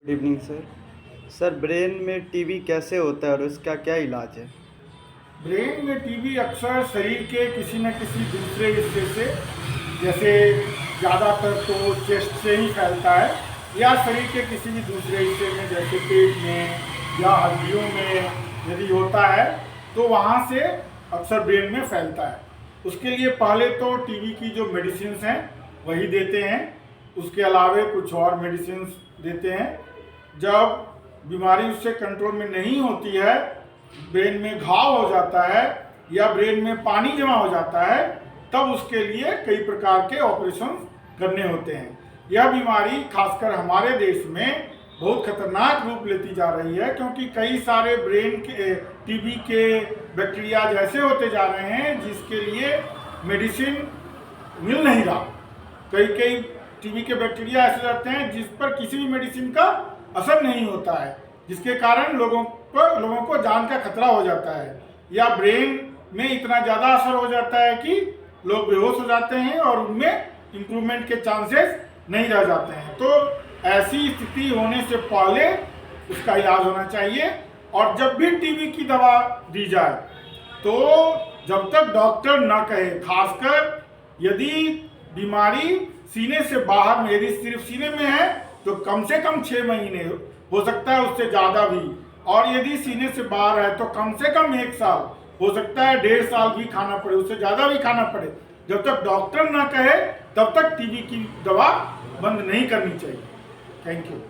Good evening sir. Sir, brain में TB कैसे होता है और उसका क्या इलाज है? ब्रेन में टीबी अक्सर शरीर के किसी न किसी दूसरे हिस्से से, जैसे ज़्यादातर तो चेस्ट से ही फैलता है, या शरीर के किसी भी दूसरे हिस्से में जैसे पेट में या हड्डियों में यदि होता है तो वहाँ से अक्सर ब्रेन में फैलता है। उसके लिए पहले तो टीबी की जो मेडिसिन हैं वही देते हैं, उसके अलावे कुछ और मेडिसिन देते हैं। जब बीमारी उससे कंट्रोल में नहीं होती है, ब्रेन में घाव हो जाता है या ब्रेन में पानी जमा हो जाता है, तब उसके लिए कई प्रकार के ऑपरेशन करने होते हैं। यह बीमारी खासकर हमारे देश में बहुत खतरनाक रूप लेती जा रही है, क्योंकि कई सारे ब्रेन के टीबी के बैक्टीरिया जैसे होते जा रहे हैं जिसके लिए मेडिसिन मिल नहीं रहा। कई टीबी के बैक्टीरिया ऐसे रहते हैं जिस पर किसी भी मेडिसिन का असर नहीं होता है, जिसके कारण लोगों को जान का खतरा हो जाता है, या ब्रेन में इतना ज़्यादा असर हो जाता है कि लोग बेहोश हो जाते हैं और उनमें इम्प्रूवमेंट के चांसेस नहीं रह जाते हैं। तो ऐसी स्थिति होने से पहले उसका इलाज होना चाहिए। और जब भी टीबी की दवा दी जाए तो जब तक डॉक्टर न कहे, खासकर यदि बीमारी सीने से बाहर में, यदि सिर्फ सीने में है तो कम से कम 6 महीने, हो सकता है उससे ज़्यादा भी, और यदि सीने से बाहर है तो कम से कम 1 साल, हो सकता है 1.5 साल भी खाना पड़े, उससे ज़्यादा भी खाना पड़े। जब तक डॉक्टर ना कहे तब तक टीबी की दवा बंद नहीं करनी चाहिए। Thank you.